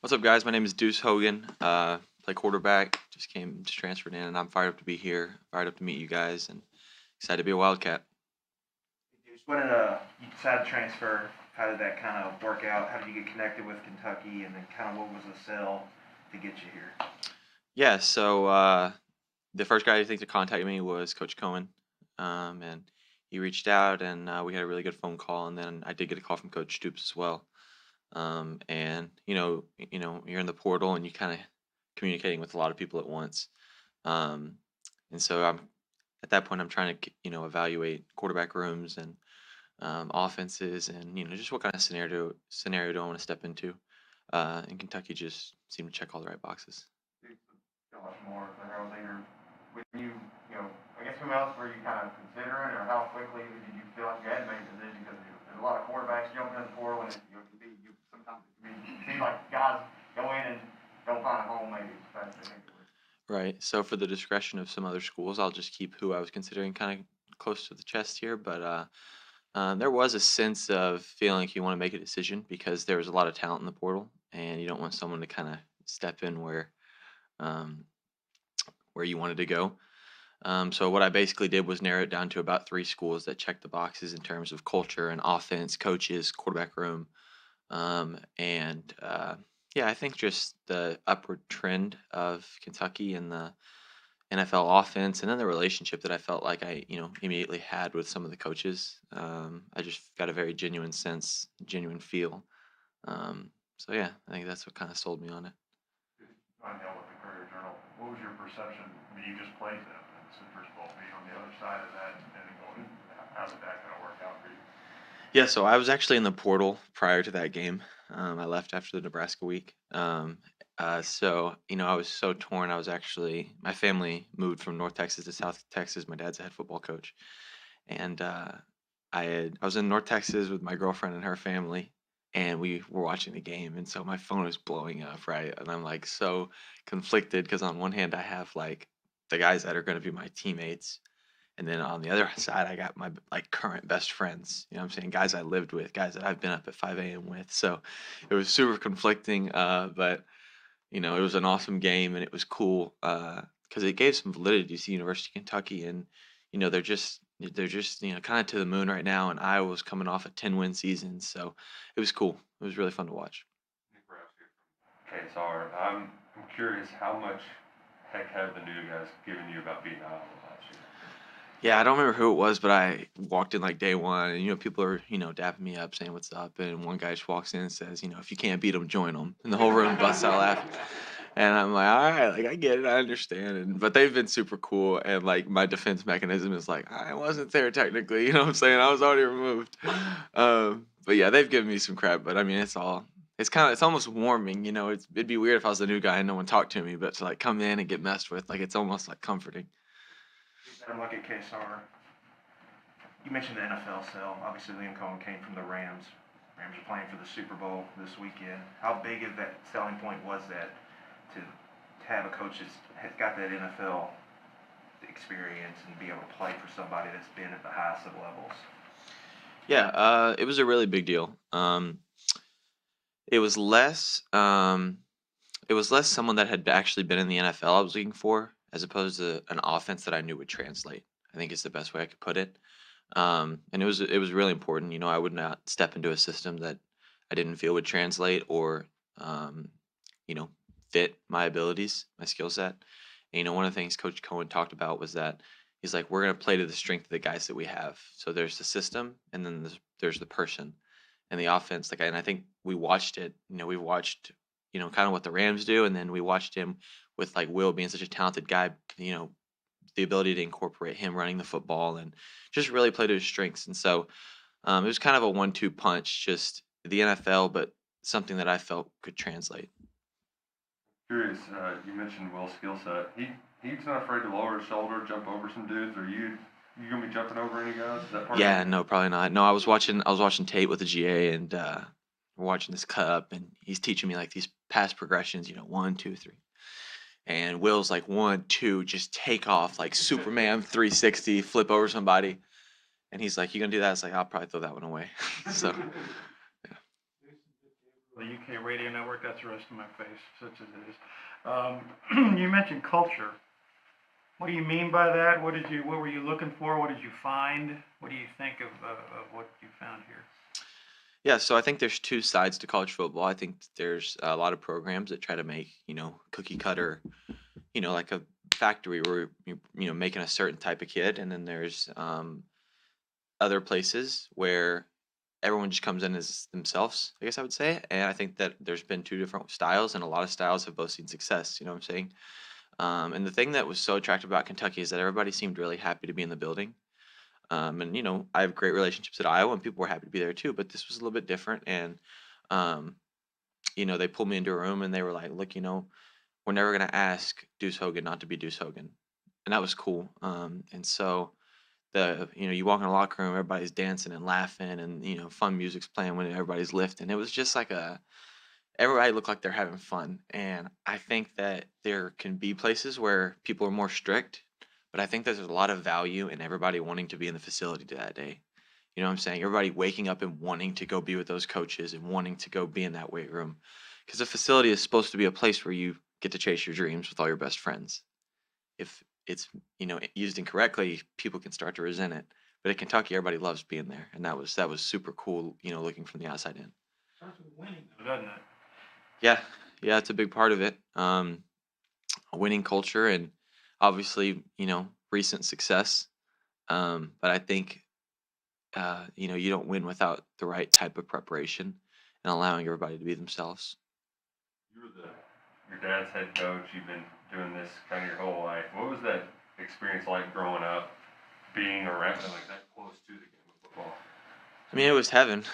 What's up, guys? My name is Deuce Hogan. Play quarterback. Just transferred in, and I'm fired up to be here. Fired up to meet you guys, and excited to be a Wildcat. When you decided to transfer, how did that kind of work out? How did you get connected with Kentucky, and then kind of what was the sell to get you here? Yeah. So the first guy I think to contact me was Coach Cohen, and he reached out, and we had a really good phone call, and then I did get a call from Coach Stoops as well. And you're in the portal, and you kind of communicating with a lot of people at once. Um, and so I'm at that point I'm trying to evaluate quarterback rooms and offenses, and just what kind of scenario do I want to step into. And Kentucky just seemed to check all the right boxes. So much more. Like I was there, when I guess who else were you kind of considering, or how quickly did you feel like you had to make a decision? Because there's a lot of quarterbacks jumping in the portal, and sometimes it seems like guys go in and don't find a home maybe as fast as they think they would. Right. So for the discretion of some other schools, I'll just keep who I was considering kind of close to the chest here. But there was a sense of feeling like you want to make a decision because there was a lot of talent in the portal, and you don't want someone to kind of step in um, where you wanted to go. So what I basically did was narrow it down to about 3 schools that checked the boxes in terms of culture and offense, coaches, quarterback room, and yeah, I think just the upward trend of Kentucky and the NFL offense, and then the relationship that I felt like I immediately had with some of the coaches. I just got a very genuine feel. So yeah, I think that's what kind of sold me on it. Find out with the Courier Journal. What was your perception? I mean, you just played them in the Super Bowl. Being on the other side of that and going, how did that kind of work out for you? Yeah, so I was actually in the portal prior to that game. I left after the Nebraska week. So I was so torn. My family moved from North Texas to South Texas. My dad's a head football coach, and I was in North Texas with my girlfriend and her family, and we were watching the game, and so my phone was blowing up, right? And I'm like so conflicted because on one hand I have like the guys that are going to be my teammates, and then on the other side I got my like current best friends. You know what I'm saying? Guys I lived with, guys that I've been up at 5 a.m. with. So it was super conflicting, but it was an awesome game, and it was cool because it gave some validity to University of Kentucky, and they're just kind of to the moon right now, and Iowa was coming off a 10-win season, so it was cool. It was really fun to watch. Nick Rouse here from KSR. I'm curious, how much heck have the new guys given you about beating Iowa last year? Yeah, I don't remember who it was, but I walked in like day one, and people are dapping me up, saying what's up, and one guy just walks in and says, if you can't beat them, join them, and the whole room busts out laughing. And I'm like, all right, like I get it, I understand, but they've been super cool, and like my defense mechanism is like I wasn't there technically, you know what I'm saying? I was already removed. But yeah, they've given me some crap, but I mean, it's almost warming, it'd be weird if I was the new guy and no one talked to me, but to like come in and get messed with, like it's almost like comforting. Look at KSR. You mentioned the NFL sale. Obviously, Liam Cohen came from the Rams. Rams are playing for the Super Bowl this weekend. How big of that selling point was that to have a coach that's has got that NFL experience and be able to play for somebody that's been at the highest of levels? Yeah, it was a really big deal. It was less someone that had actually been in the NFL I was looking for, as opposed to an offense that I knew would translate. I think is the best way I could put it. And it was really important. I would not step into a system that I didn't feel would translate or you know fit my abilities, my skill set. And one of the things Coach Cohen talked about was that he's like, we're going to play to the strength of the guys that we have. So there's the system, and then there's the person and the offense. And I think we watched it. We watched kind of what the Rams do, and then we watched him with like Will being such a talented guy. The ability to incorporate him running the football and just really play to his strengths. And so it was kind of a 1-2 punch, just the NFL, but something that I felt could translate. Curious, you mentioned Will's skill set. He's not afraid to lower his shoulder, jump over some dudes. Are you gonna be jumping over any guys? Is that part Yeah, of it? no, probably not. No, I was watching tape with the GA, and we're watching this cut up, and he's teaching me like these pass progressions, 1, 2, 3. And Will's like 1, 2, just take off like Superman 360, flip over somebody. And he's like, "You gonna do that?" It's like, "I'll probably throw that one away." So the UK radio network. That's the rest of my face, such as it is. You mentioned culture. What do you mean by that? What were you looking for? What did you find? What do you think of what you found here? Yeah, so I think there's two sides to college football. I think there's a lot of programs that try to make, cookie cutter, like a factory where you're making a certain type of kid, and then there's other places where everyone just comes in as themselves, I guess I would say. And I think that there's been two different styles, and a lot of styles have both seen success. You know what I'm saying? And the thing that was so attractive about Kentucky is that everybody seemed really happy to be in the building. And I have great relationships at Iowa, and people were happy to be there too. But this was a little bit different, and um, they pulled me into a room and they were like, "Look, we're never gonna ask Deuce Hogan not to be Deuce Hogan," and that was cool. And so you walk in the locker room, everybody's dancing and laughing, and fun music's playing when everybody's lifting. It was just like everybody looked like they're having fun, and I think that there can be places where people are more strict, but I think that there's a lot of value in everybody wanting to be in the facility that day. You know what I'm saying? Everybody waking up and wanting to go be with those coaches and wanting to go be in that weight room, because the facility is supposed to be a place where you get to chase your dreams with all your best friends. If it's used incorrectly, people can start to resent it. But at Kentucky, everybody loves being there, and that was super cool. Looking from the outside in. Starts with winning, though, doesn't it? Yeah, yeah, it's a big part of it. A winning culture, and obviously, recent success. But I think, you don't win without the right type of preparation and allowing everybody to be themselves. You were your dad's head coach. You've been doing this kind of your whole life. What was that experience like growing up, being around like that close to the game of football? I mean, it was heaven.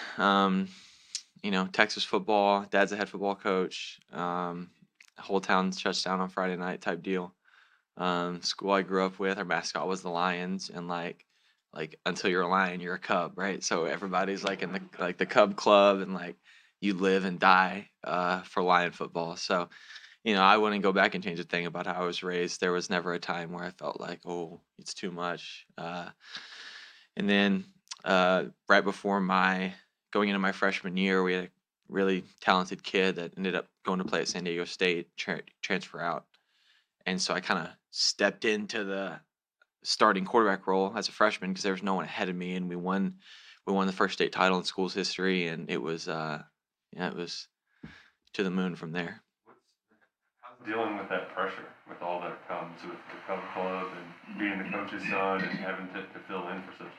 Texas football. Dad's a head football coach. Whole town shuts down on Friday night type deal. School I grew up with, our mascot was the Lions, and like until you're a Lion, you're a Cub, right? So everybody's like in the Cub club, and like you live and die for Lion football. So I wouldn't go back and change a thing about how I was raised. There was never a time where I felt like, oh, it's too much. And then right before my going into my freshman year, we had a really talented kid that ended up going to play at San Diego State, transfer out. And so I kind of stepped into the starting quarterback role as a freshman because there was no one ahead of me, and we won the first state title in school's history, and it was it was to the moon from there. How's dealing with that pressure, with all that comes with the Cub Club and being the coach's son and having to fill in for such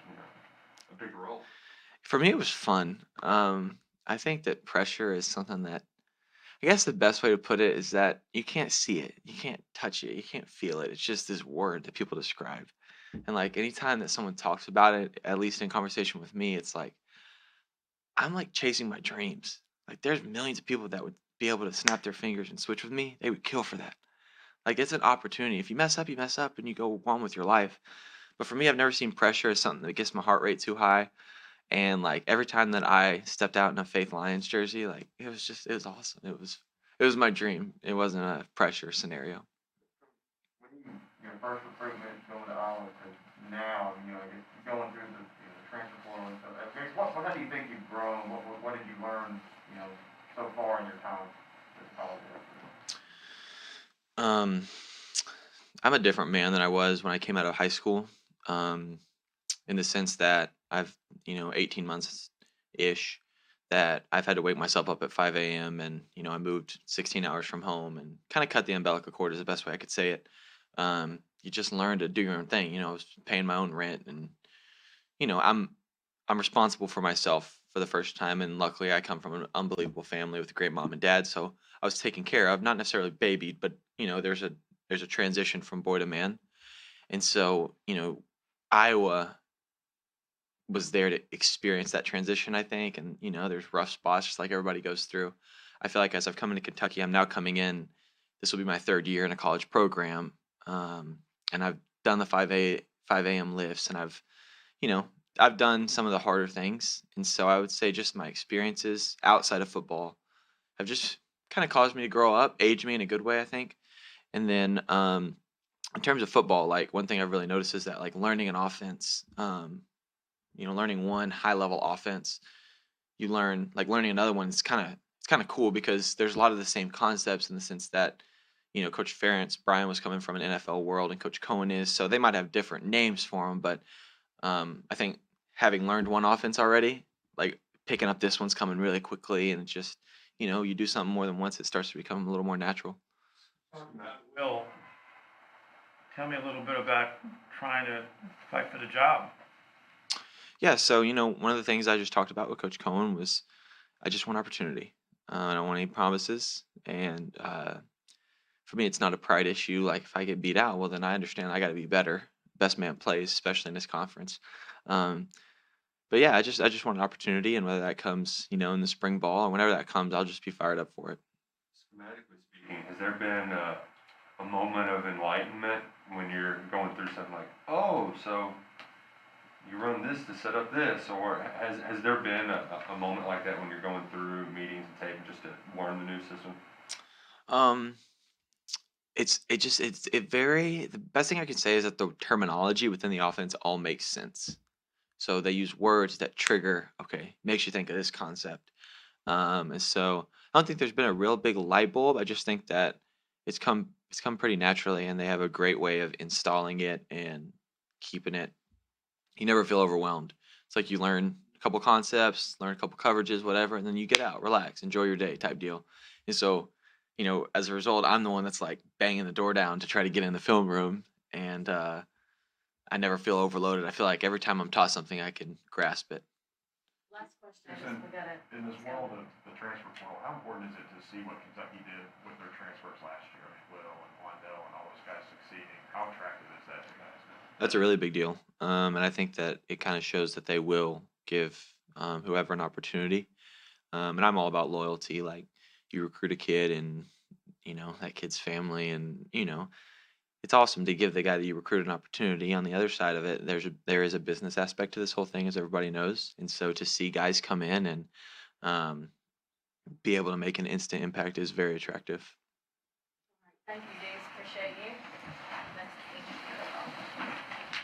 a big role? For me, it was fun. I think that pressure is something that I guess the best way to put it is that you can't see it, you can't touch it, you can't feel it. It's just this word that people describe. And like anytime that someone talks about it, at least in conversation with me, it's like I'm like chasing my dreams. Like there's millions of people that would be able to snap their fingers and switch with me. They would kill for that. Like it's an opportunity. If you mess up and you go on with your life. But for me, I've never seen pressure as something that gets my heart rate too high. And like every time that I stepped out in a Faith Lions jersey, like it was awesome. It was my dream. It wasn't a pressure scenario. When your first recruitment going to Iowa to now, you're going through the transfer portal and stuff. How do you think you've grown? What did you learn, so far in your time as a college athlete? Um, I'm a different man than I was when I came out of high school. Um, in the sense that I've 18 months ish that I've had to wake myself up at 5 a.m. and I moved 16 hours from home and kind of cut the umbilical cord is the best way I could say it. You just learn to do your own thing. I was paying my own rent, and I'm responsible for myself for the first time, and luckily I come from an unbelievable family with a great mom and dad, so I was taken care of, not necessarily babied, but there's a transition from boy to man. And so Iowa was there to experience that transition, I think. And, there's rough spots just like everybody goes through. I feel like as I've come into Kentucky, I'm now coming in. This will be my third year in a college program. And I've done the 5 a.m. lifts, and you know, I've done some of the harder things. And so I would say just my experiences outside of football have just kind of caused me to grow up, age me in a good way, I think. And then, in terms of football, like one thing I've really noticed is that like learning an offense, learning one high level offense, you learn like learning another one. It's it's kind of cool because there's a lot of the same concepts in the sense that, Coach Ferentz, Brian was coming from an NFL world, and Coach Cohen is, so they might have different names for them, but I think having learned one offense already, like picking up this one's coming really quickly, and it's just, you do something more than once, it starts to become a little more natural. Will, tell me a little bit about trying to fight for the job. Yeah, so one of the things I just talked about with Coach Cohen was I just want opportunity. I don't want any promises, and for me, it's not a pride issue. Like if I get beat out, well, then I understand I got to be better. Best man plays, especially in this conference. Um, but yeah, I just want an opportunity, and whether that comes, in the spring ball or whenever that comes, I'll just be fired up for it. Schematically speaking, has there been a moment of enlightenment when you're going through something like, oh, so you run this to set up this, or has there been a moment like that when you're going through meetings and tape just to learn the new system? Um, the best thing I can say is that the terminology within the offense all makes sense. So they use words that trigger, okay, makes you think of this concept. And so I don't think there's been a real big light bulb. I just think that it's come pretty naturally, and they have a great way of installing it and keeping it. You never feel overwhelmed. It's like you learn a couple concepts, learn a couple coverages, whatever, and then you get out, relax, enjoy your day type deal. And so, as a result, I'm the one that's like banging the door down to try to get in the film room, and I never feel overloaded. I feel like every time I'm taught something, I can grasp it. Last question. Listen, We got it. In this world of the transfer portal, how important is it to see what Kentucky did with their transfers last year? I mean, Will and Wandell and all those guys succeeding. How attractive is that to guys now? That's a really big deal. And I think that it kind of shows that they will give whoever an opportunity. And I'm all about loyalty. Like you recruit a kid and, that kid's family, and, it's awesome to give the guy that you recruit an opportunity. On the other side of it, there is a business aspect to this whole thing, as everybody knows. And so to see guys come in and um, be able to make an instant impact is very attractive. Thank you, Deuce. Appreciate you.